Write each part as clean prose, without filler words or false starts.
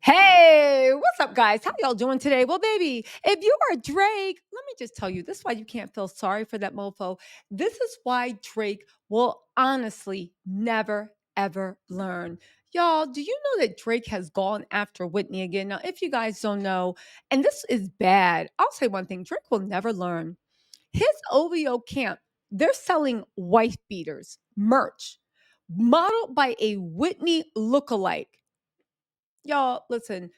Hey, what's up, guys? How y'all doing today? Well, baby, if you are Drake, let me just tell you this is why you can't feel sorry for that mofo. This is why Drake will honestly never, ever learn. Y'all, do you know that Drake has gone after Whitney again? Now, if you guys don't know, and this is bad, I'll say one thing Drake will never learn. His OVO camp, they're selling wife beaters, merch, modeled by a Whitney lookalike. Y'all, listen,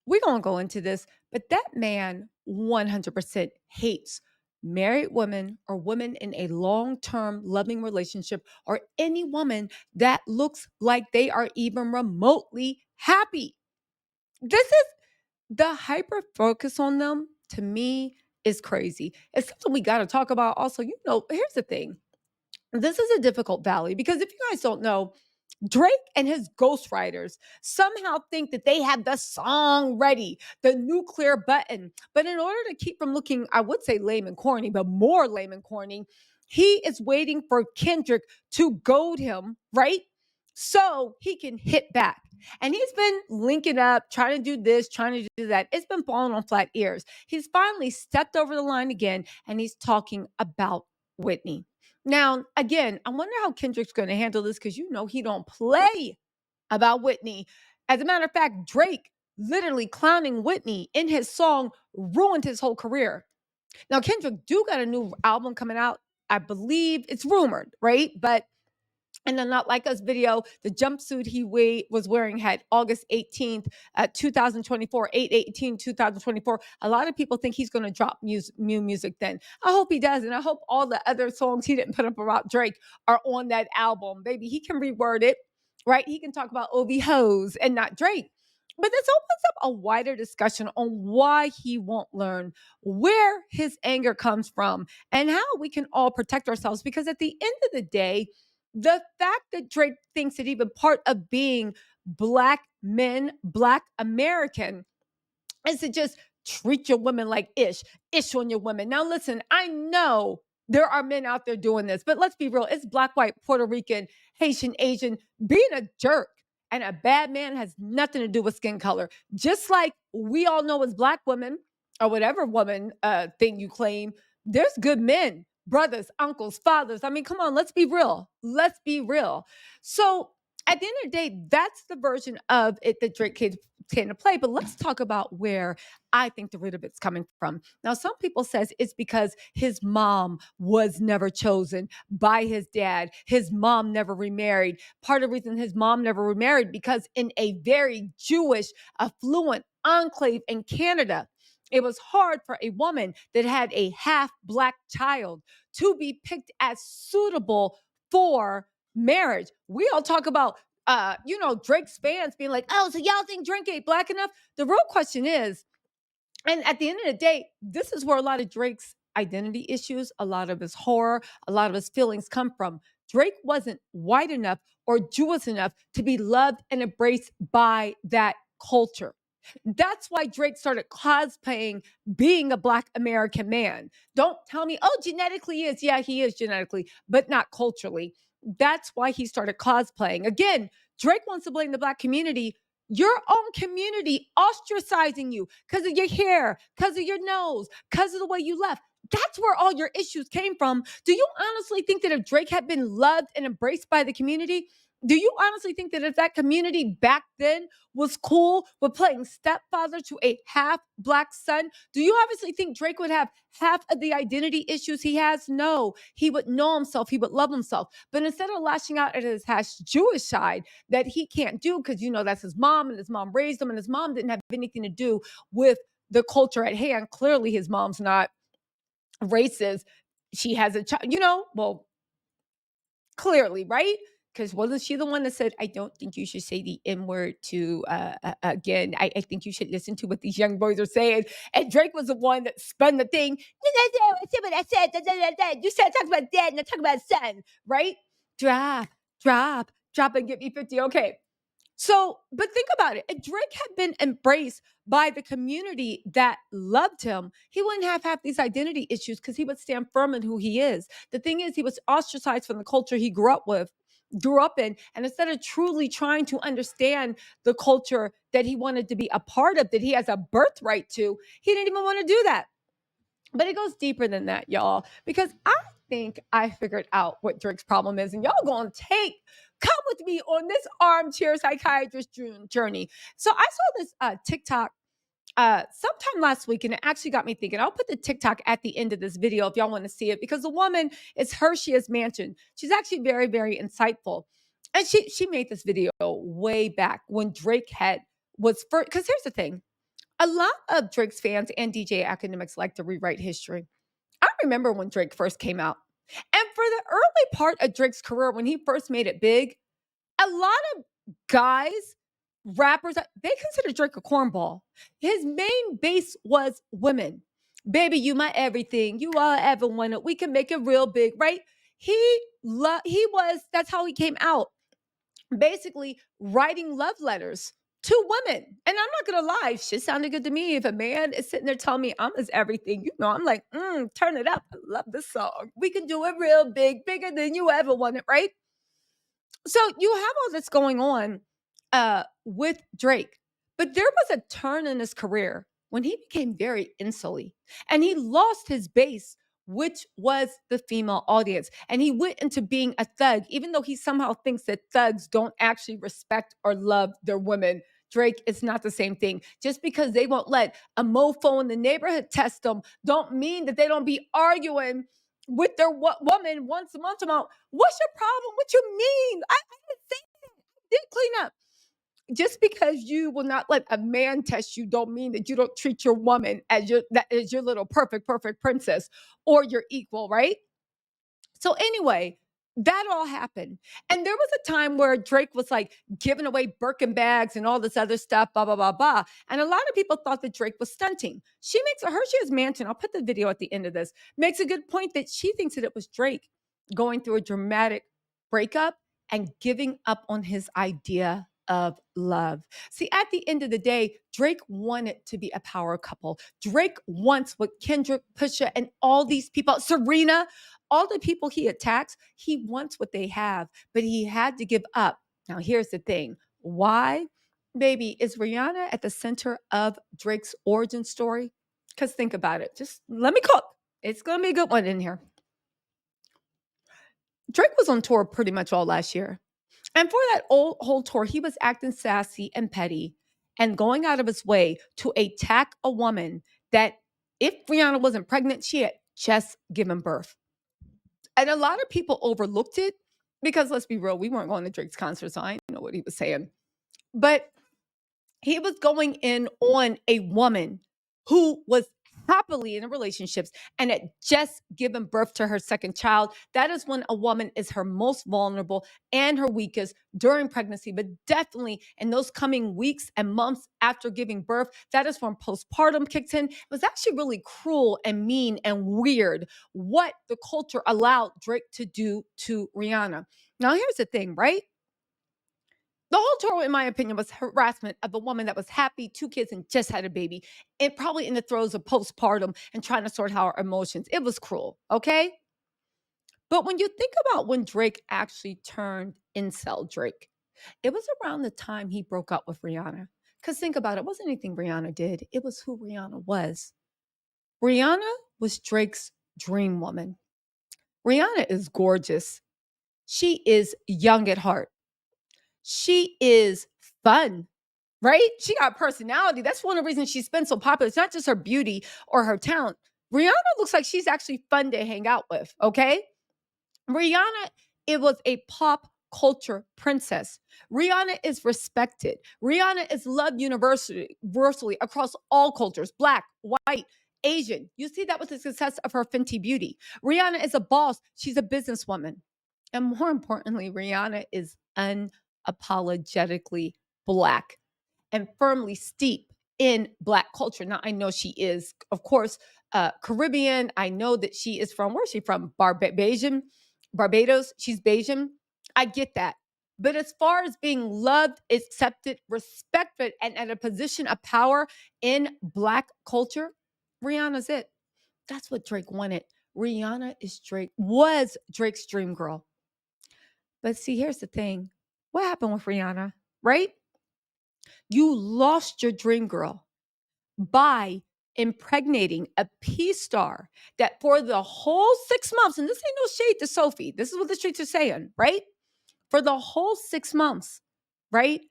we're going to go into this, but that man 100% hates married women or women in a long term loving relationship or any woman that looks like they are even remotely happy. This is the hyper focus on them to me is crazy. It's something we got to talk about. Also, here's the thing, this is a difficult valley because if you guys don't know, Drake and his ghostwriters somehow think that they have the song ready, the nuclear button. But in order to keep from looking, I would say lame and corny, but more lame and corny, he is waiting for Kendrick to goad him, right? So he can hit back. And he's been linking up, trying to do this, trying to do that. It's been falling on flat ears. He's finally stepped over the line again and he's talking about Whitney. Now, again, I wonder how Kendrick's going to handle this because he don't play about Whitney. As a matter of fact, Drake literally clowning Whitney in his song ruined his whole career. Now, Kendrick do got a new album coming out. I believe it's rumored, right? But in the Not Like Us video, the jumpsuit he was wearing had August 18th, 2024, 8/18, 2024. A lot of people think he's going to drop new music then. I hope he does. And I hope all the other songs he didn't put up about Drake are on that album. Baby, he can reword it, right? He can talk about OVOs and not Drake. But this opens up a wider discussion on why he won't learn, where his anger comes from, and how we can all protect ourselves. Because at the end of the day, the fact that Drake thinks that even part of being Black men, Black American, is to just treat your women like ish on your women. Now, listen, I know there are men out there doing this, but let's be real. It's Black, white, Puerto Rican, Haitian, Asian. Being a jerk and a bad man has nothing to do with skin color. Just like we all know as Black women or whatever woman thing you claim, there's good men, brothers, uncles, fathers. I mean, come on, let's be real. Let's be real. So at the end of the day, that's the version of it that Drake came to play. But let's talk about where I think the root of it's coming from. Now, some people says it's because his mom was never chosen by his dad. His mom never remarried. Part of the reason his mom never remarried because in a very Jewish, affluent enclave in Canada, it was hard for a woman that had a half Black child to be picked as suitable for marriage. We all talk about Drake's fans being like, oh, so y'all think Drake ain't Black enough? The real question is, and at the end of the day, this is where a lot of Drake's identity issues, a lot of his horror, a lot of his feelings come from. Drake wasn't white enough or Jewish enough to be loved and embraced by that culture. That's why Drake started cosplaying being a Black American man. Don't tell me, oh, genetically he is. Yeah, he is genetically, but not culturally. That's why he started cosplaying. Again, Drake wants to blame the Black community, your own community ostracizing you because of your hair, because of your nose, because of the way you left. That's where all your issues came from. Do you honestly think that if Drake had been loved and embraced by the community, do you honestly think that if that community back then was cool with playing stepfather to a half Black son, do you obviously think Drake would have half of the identity issues he has? No, he would know himself, he would love himself. But instead of lashing out at his hash Jewish side that he can't do because that's his mom and his mom raised him and his mom didn't have anything to do with the culture at hand. Clearly, his mom's not racist. She has a child, well, clearly, right? Because wasn't she the one that said, I don't think you should say the N word to, again, I think you should listen to what these young boys are saying. And Drake was the one that spun the thing. I said what I said. You said talk about dad and I talk about son, right? Drop and get me 50. Okay. So, but think about it. If Drake had been embraced by the community that loved him, he wouldn't have half these identity issues because he would stand firm in who he is. The thing is, he was ostracized from the culture he grew up with. grew up in. And instead of truly trying to understand the culture that he wanted to be a part of, that he has a birthright to, he didn't even want to do that. But it goes deeper than that, y'all, because I think I figured out what Drake's problem is. And y'all gonna come with me on this armchair psychiatrist journey. So I saw this TikTok sometime last week, and it actually got me thinking. I'll put the TikTok at the end of this video if y'all want to see it, because the woman is Hershey's Mansion. She's actually very, very insightful. And she made this video way back when Drake was first. Because here's the thing. A lot of Drake's fans and DJ academics like to rewrite history. I remember when Drake first came out. And for the early part of Drake's career, when he first made it big, a lot of guys, rappers, they consider Drake a cornball. His main base was women. Baby, you my everything. You all ever wanted. We can make it real big, right? That's how he came out. Basically writing love letters to women. And I'm not gonna lie, shit sounded good to me. If a man is sitting there telling me I'm his everything, I'm like, turn it up. I love this song. We can do it real big, bigger than you ever wanted, right? So you have all this going on with Drake, but there was a turn in his career when he became very insular and he lost his base, which was the female audience. And he went into being a thug, even though he somehow thinks that thugs don't actually respect or love their women. Drake is not the same thing. Just because they won't let a mofo in the neighborhood test them, don't mean that they don't be arguing with their woman once a month about what's your problem? What you mean? I didn't say that. I did clean up. Just because you will not let a man test you, don't mean that you don't treat your woman as your little perfect princess or your equal, right? So anyway, that all happened. And there was a time where Drake was like giving away Birkin bags and all this other stuff, blah, blah, blah, blah. And a lot of people thought that Drake was stunting. She makes Hershey's Mansion, I'll put the video at the end of this, makes a good point that she thinks that it was Drake going through a dramatic breakup and giving up on his idea of love. See, at the end of the day, Drake wanted to be a power couple. Drake wants what Kendrick, Pusha, and all these people, Serena, all the people he attacks, he wants what they have, but he had to give up. Now, here's the thing. Why? Baby, is Rihanna at the center of Drake's origin story? Because think about it. Just let me cook. It's going to be a good one in here. Drake was on tour pretty much all last year. And for that whole tour, he was acting sassy and petty and going out of his way to attack a woman that, if Rihanna wasn't pregnant, she had just given birth. And a lot of people overlooked it because, let's be real, we weren't going to Drake's concert, so I didn't know what he was saying. But he was going in on a woman who was happily in relationships and had just given birth to her second child. That is when a woman is her most vulnerable and her weakest during pregnancy, but definitely in those coming weeks and months after giving birth. That is when postpartum kicks in. It was actually really cruel and mean and weird what the culture allowed Drake to do to Rihanna. Now, here's the thing, right? The whole tour, in my opinion, was harassment of a woman that was happy, 2 kids, and just had a baby, and probably in the throes of postpartum and trying to sort out her emotions. It was cruel, okay? But when you think about when Drake actually turned incel Drake, it was around the time he broke up with Rihanna. Because think about it, it wasn't anything Rihanna did, it was who Rihanna was. Rihanna was Drake's dream woman. Rihanna is gorgeous. She is young at heart. She is fun, right? She got personality. That's one of the reasons she's been so popular. It's not just her beauty or her talent. Rihanna looks like she's actually fun to hang out with, okay? Rihanna, it was a pop culture princess. Rihanna is respected. Rihanna is loved universally across all cultures, Black, white, Asian. You see that with the success of her Fenty Beauty. Rihanna is a boss. She's a businesswoman. And more importantly, Rihanna is unapologetically Black and firmly steeped in Black culture. Now, I know she is, of course, Caribbean. I know that she is from, where's she from? Barbados. She's Bajan. I get that. But as far as being loved, accepted, respected, and at a position of power in Black culture, Rihanna's it. That's what Drake wanted. Rihanna was Drake's dream girl. But see, here's the thing. What happened with Rihanna, right? You lost your dream girl by impregnating a P star that for the whole 6 months, and this ain't no shade to Sophie, this is what the streets are saying, right? For the whole 6 months, right?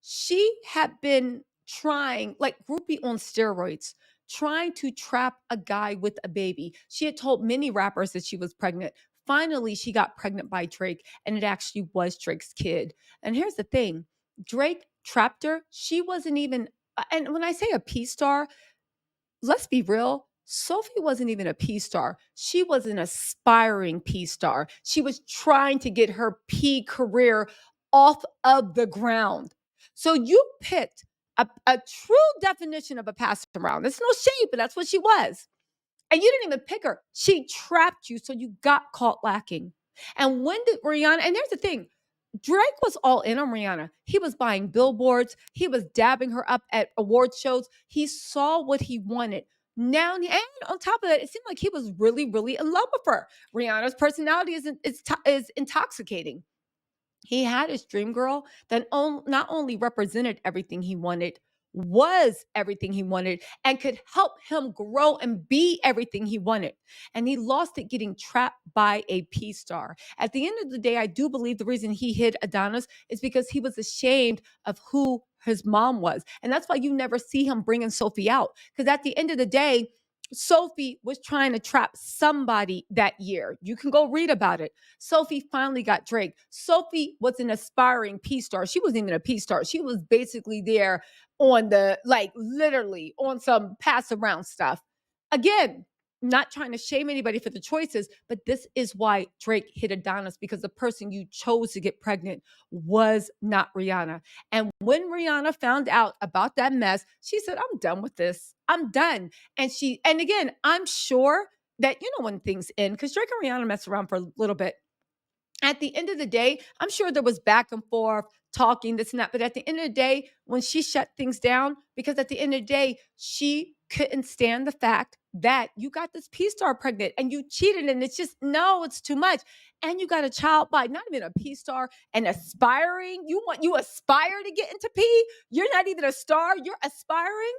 She had been trying, like groupie on steroids, trying to trap a guy with a baby. She had told many rappers that she was pregnant. Finally, she got pregnant by Drake, and it actually was Drake's kid. And here's the thing, Drake trapped her. She wasn't even, and when I say a P star, let's be real. Sophie wasn't even a P star. She was an aspiring P star. She was trying to get her P career off of the ground. So you picked a true definition of a pass around. There's no shade, but that's what she was. And you didn't even pick her. She trapped you, so you got caught lacking. And when did Rihanna, and there's the thing, Drake was all in on Rihanna. He was buying billboards. He was dabbing her up at award shows. He saw what he wanted. Now, and on top of that, it seemed like he was really, really in love with her. Rihanna's personality is intoxicating. He had his dream girl that not only represented everything he wanted, was everything he wanted, and could help him grow and be everything he wanted. And he lost it getting trapped by a P star. At the end of the day, I do believe the reason he hid Adonis is because he was ashamed of who his mom was. And that's why you never see him bringing Sophie out. Because at the end of the day, Sophie was trying to trap somebody that year. You can go read about it. Sophie finally got Drake. Sophie was an aspiring P star. She wasn't even a P star. She was basically there on the, like, literally on some pass around stuff. Again, not trying to shame anybody for the choices, but this is why Drake hit Adonis, because the person you chose to get pregnant was not Rihanna. And when Rihanna found out about that mess, she said, I'm done with this. I'm done. And again, I'm sure that, when things end, because Drake and Rihanna messed around for a little bit. At the end of the day, I'm sure there was back and forth, talking, this and that. But at the end of the day, when she shut things down, because at the end of the day, she couldn't stand the fact that you got this P star pregnant and you cheated. And it's just, no, it's too much. And you got a child by not even a P star and aspiring. You aspire to get into P. You're not even a star, you're aspiring.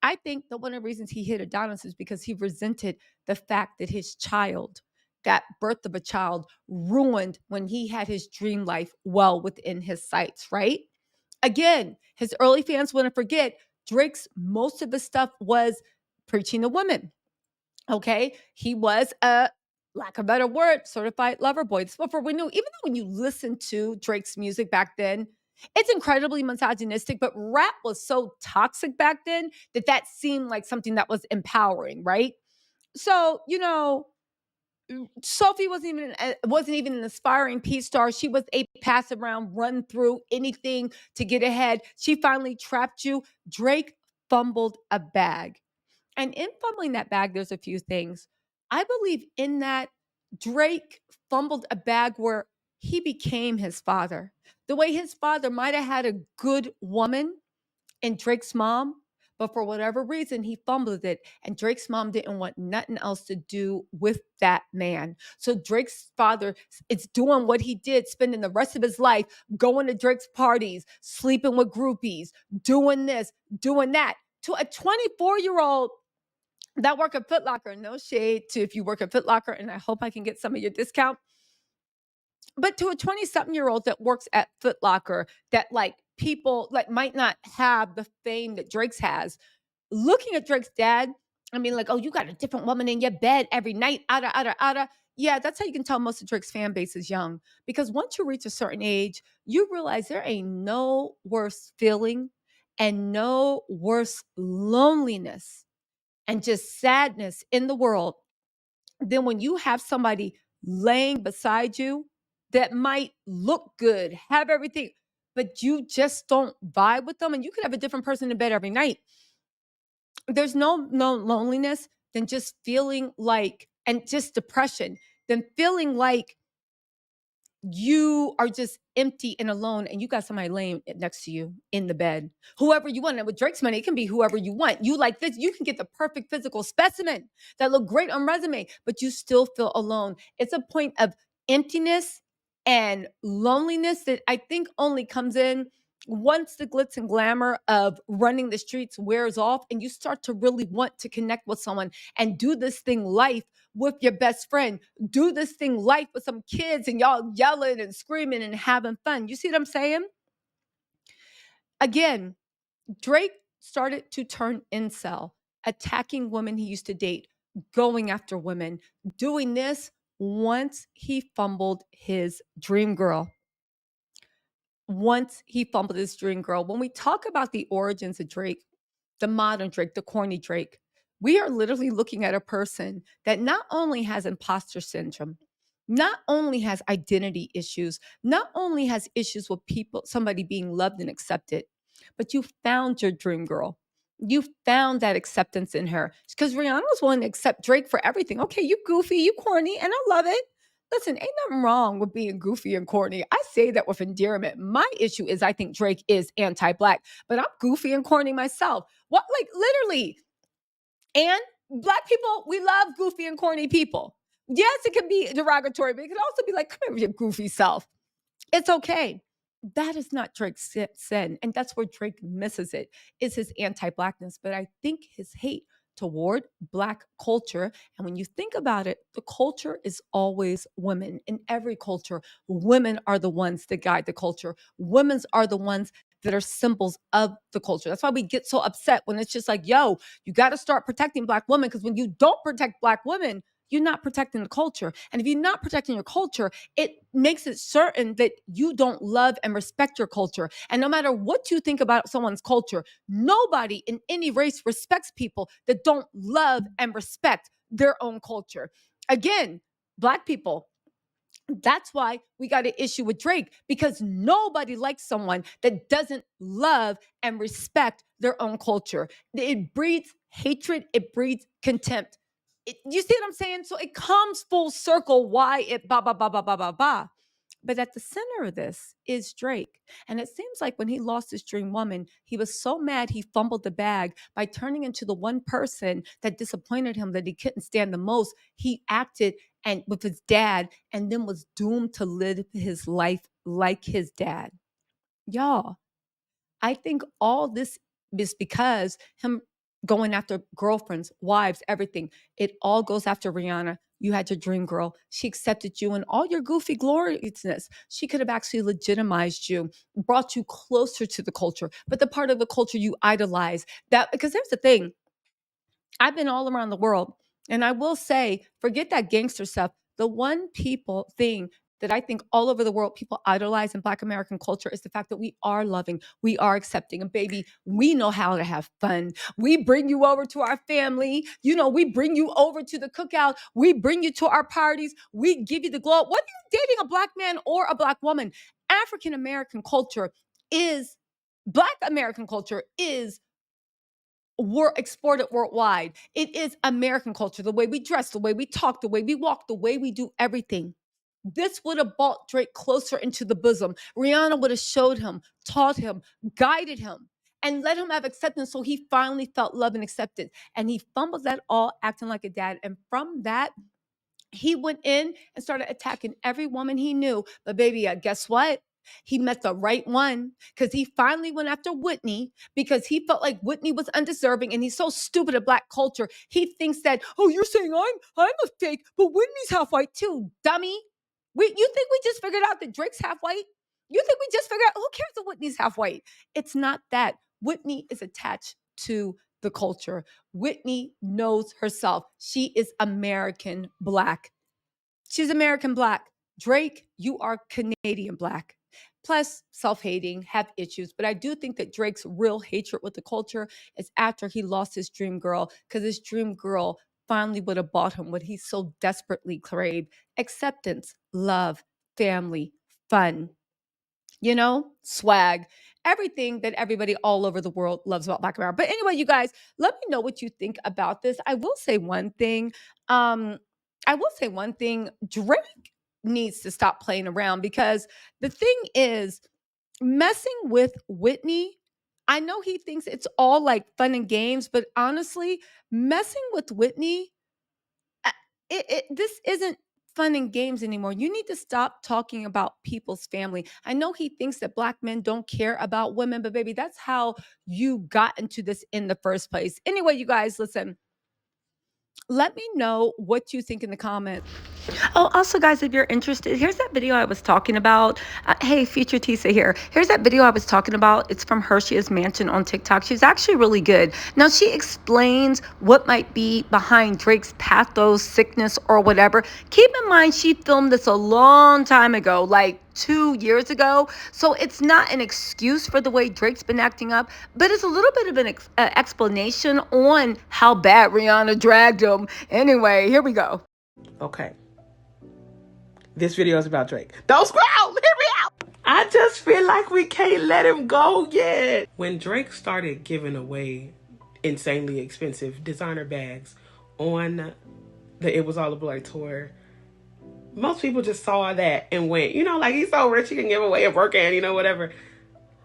I think that one of the reasons he hit Adonis is because he resented the fact that his child, that birth of a child, ruined when he had his dream life well within his sights, right? Again, his early fans want to forget Drake's most of his stuff was preaching to women. Okay. He was a, lack of a better word, certified lover boy. This before we knew, even though when you listen to Drake's music back then, it's incredibly misogynistic, but rap was so toxic back then that seemed like something that was empowering, right? So, Sophie wasn't even an aspiring P star. She was a pass around, run through anything to get ahead. She finally trapped you. Drake fumbled a bag. And in fumbling that bag, there's a few things. I believe in that Drake fumbled a bag where he became his father. The way his father might have had a good woman in Drake's mom, but for whatever reason, he fumbled it. And Drake's mom didn't want nothing else to do with that man. So Drake's father is doing what he did, spending the rest of his life going to Drake's parties, sleeping with groupies, doing this, doing that, to a 24-year-old that work at Foot Locker. No shade to if you work at Foot Locker, and I hope I can get some of your discount. But to a 20-something-year-old that works at Foot Locker, that like people like might not have the fame that Drake's has, looking at Drake's dad, I mean, like, oh, you got a different woman in your bed every night, ada. Yeah, that's how you can tell most of Drake's fan base is young. Because once you reach a certain age, you realize there ain't no worse feeling and no worse loneliness and just sadness in the world than when you have somebody laying beside you that might look good, have everything, but you just don't vibe with them. And you could have a different person in bed every night. There's no loneliness than just feeling like, and just depression, than feeling like you are just empty and alone and you got somebody laying next to you in the bed, whoever you want. And with Drake's money, it can be whoever you want. You like this, you can get the perfect physical specimen that look great on resume, but you still feel alone. It's a point of emptiness and loneliness that I think only comes in once the glitz and glamour of running the streets wears off and you start to really want to connect with someone and do this thing life with your best friend, do this thing life with some kids and y'all yelling and screaming and having fun. You see what I'm saying? Again, Drake started to turn incel, attacking women he used to date, going after women, doing this once he fumbled his dream girl. Once he fumbled his dream girl. When we talk about the origins of Drake, the modern Drake, the corny Drake, we are literally looking at a person that not only has imposter syndrome, not only has identity issues, not only has issues with people, somebody being loved and accepted, but you found your dream girl. You found that acceptance in her because Rihanna was willing to accept Drake for everything. Okay, you goofy, you corny, and I love it. Listen, ain't nothing wrong with being goofy and corny. I say that with endearment. My issue is I think Drake is anti-black, but I'm goofy and corny myself. What, like literally? And black people, we love goofy and corny people. Yes, it can be derogatory, but it can also be like, come here with your goofy self. It's okay. That is not Drake's sin. And that's where Drake misses it, is his anti-blackness. But I think his hate toward black culture. And when you think about it, the culture is always women. In every culture, women are the ones that guide the culture. Women's are the ones that are symbols of the culture. That's why we get so upset when it's just like, yo, you got to start protecting black women. Because when you don't protect black women, you're not protecting the culture. And if you're not protecting your culture, it makes it certain that you don't love and respect your culture. And no matter what you think about someone's culture, nobody in any race respects people that don't love and respect their own culture. Again, black people, that's why we got an issue with Drake, because nobody likes someone that doesn't love and respect their own culture. It breeds hatred, it breeds contempt. You see what I'm saying? So it comes full circle why it ba ba ba ba ba ba ba. But at the center of this is Drake. And it seems like when he lost his dream woman, he was so mad he fumbled the bag by turning into the one person that disappointed him that he couldn't stand the most. He acted and with his dad and then was doomed to live his life like his dad. Y'all, I think all this is because him going after girlfriends, wives, everything. It all goes after Rihanna. You had your dream girl. She accepted you in all your goofy gloriousness. She could have actually legitimized you, brought you closer to the culture, but the part of the culture you idolize. That because here's the thing, I've been all around the world. And I will say, forget that gangster stuff. The one people thing that I think all over the world people idolize in Black American culture is the fact that we are loving, we are accepting. And baby, we know how to have fun. We bring you over to our family. You know, we bring you over to the cookout. We bring you to our parties. We give you the glow. Whether you're dating a Black man or a Black woman, African American culture is, Black American culture is exported worldwide. It is American culture, the way we dress, the way we talk, the way we walk, the way we do everything. This would have brought Drake closer into the bosom. Rihanna would have showed him, taught him, guided him, and let him have acceptance so he finally felt love and accepted. And he fumbles that all acting like a dad. And from that, he went in and started attacking every woman he knew. But baby, guess what? He met the right one because he finally went after Whitney because he felt like Whitney was undeserving and he's so stupid at black culture. He thinks that, oh, you're saying I'm a fake, but Whitney's half white too, dummy. You think we just figured out that Drake's half white? You think we just figured out who cares if Whitney's half white? It's not that. Whitney is attached to the culture. Whitney knows herself. She is American Black. She's American Black. Drake, you are Canadian Black. Plus, self hating, have issues. But I do think that Drake's real hatred with the culture is after he lost his dream girl, because his dream girl finally would have bought him what he so desperately craved: acceptance, love, family, fun, swag, everything that everybody all over the world loves about Black America. But anyway, you guys, let me know what you think about this. I will say one thing. Drake needs to stop playing around, because the thing is, messing with Whitney, I know he thinks it's all like fun and games, but honestly, messing with Whitney, uh, this isn't fun and games anymore. You need to stop talking about people's family. I know he thinks that Black men don't care about women, but baby, that's how you got into this in the first place. Anyway, you guys, listen, let me know what you think in the comments. Oh, also, guys, if you're interested, here's that video I was talking about. Hey, Future Tisa here. Here's that video I was talking about. It's from Hershey's Mansion on TikTok. She's actually really good. Now, she explains what might be behind Drake's pathos, sickness, or whatever. Keep in mind, she filmed this a long time ago, like 2 years ago. So it's not an excuse for the way Drake's been acting up, but it's a little bit of an explanation on how bad Rihanna dragged him. Anyway, here we go. Okay. This video is about Drake. Don't scroll! Hear me out! I just feel like we can't let him go yet. When Drake started giving away insanely expensive designer bags on the It Was All a Blur tour, most people just saw that and went, you know, like, he's so rich he can give away a Birkin, you know, whatever.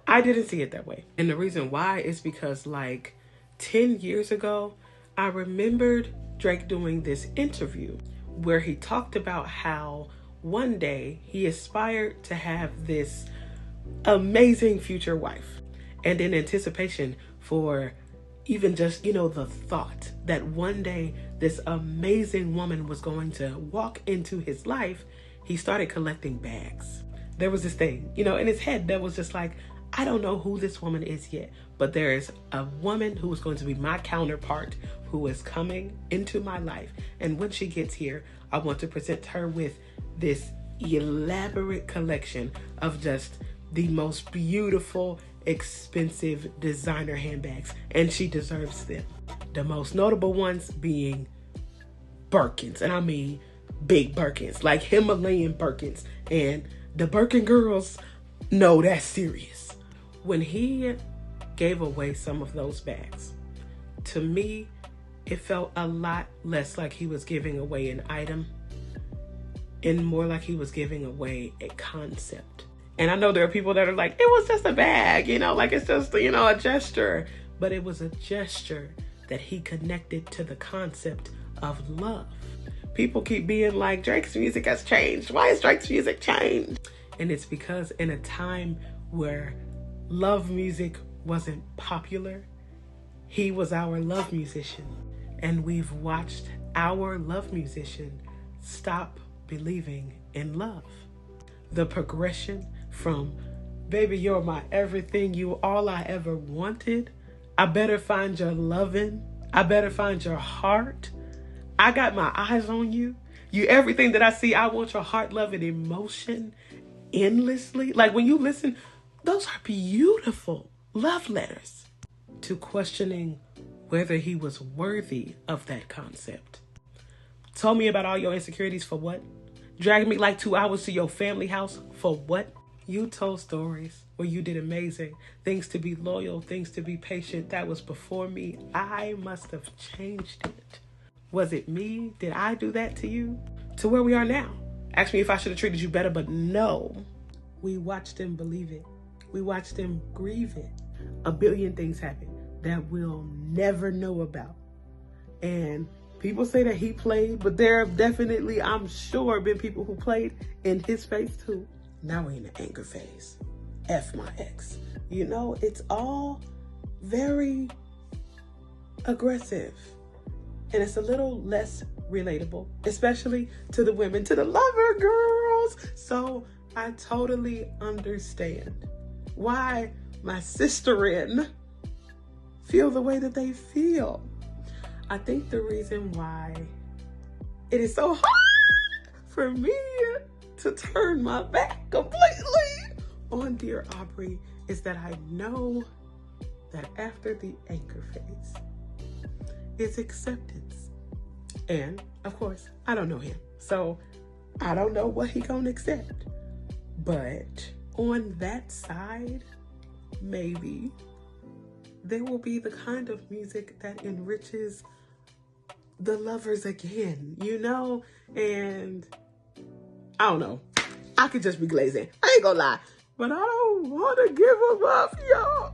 I didn't see it that way. And the reason why is because, like, 10 years ago, I remembered Drake doing this interview where he talked about how one day he aspired to have this amazing future wife. And in anticipation for even just, you know, the thought that one day this amazing woman was going to walk into his life, he started collecting bags. There was this thing, you know, in his head that was just like, I don't know who this woman is yet, but there is a woman who is going to be my counterpart who is coming into my life. And when she gets here, I want to present her with this elaborate collection of just the most beautiful, expensive designer handbags. And she deserves them. The most notable ones being Birkins. And I mean big Birkins, like Himalayan Birkins. And the Birkin girls know that's serious. When he gave away some of those bags, to me, it felt a lot less like he was giving away an item and more like he was giving away a concept. And I know there are people that are like, it was just a bag, you know, like it's just, you know, a gesture. But it was a gesture that he connected to the concept of love. People keep being like, Drake's music has changed. Why has Drake's music changed? And it's because in a time where love music wasn't popular, he was our love musician. And we've watched our love musician stop believing in love. The progression from, baby, you're my everything, you all I ever wanted, I better find your loving, I better find your heart, I got my eyes on you, you everything that I see, I want your heart, love, and emotion endlessly. Like when you listen, those are beautiful love letters. To questioning whether he was worthy of that concept. Told me about all your insecurities for what? Dragged me like 2 hours to your family house for what? You told stories where you did amazing things to be loyal, things to be patient. That was before me. I must have changed it. Was it me? Did I do that to you? To where we are now. Ask me if I should have treated you better, but no. We watched him believe it. We watched him grieve it. A billion things happen that we'll never know about. And people say that he played, but there have definitely, I'm sure, been people who played in his face too. Now we're in the anger phase. F my ex. You know, it's all very aggressive. And it's a little less relatable, especially to the women, to the lover girls. So I totally understand why my sisterin feel the way that they feel. I think the reason why it is so hard for me to turn my back completely on dear Aubrey is that I know that after the anchor phase is acceptance. And of course, I don't know him, so I don't know what he gonna accept. But on that side, maybe there will be the kind of music that enriches the lovers again, you know? And I don't know. I could just be glazing. I ain't gonna lie. But I don't want to give him up, y'all.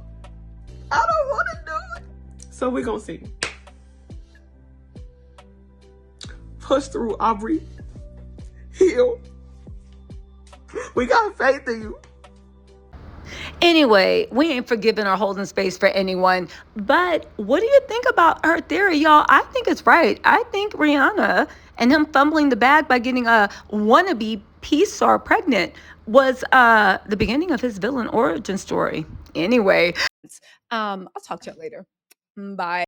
I don't want to do it. So we're gonna see. Push through, Aubrey. heal. We got faith in you. Anyway, we ain't forgiving or holding space for anyone. But what do you think about her theory, y'all? I think it's right. I think Rihanna and him fumbling the bag by getting a wannabe peace star pregnant was the beginning of his villain origin story. Anyway, I'll talk to you later. Bye.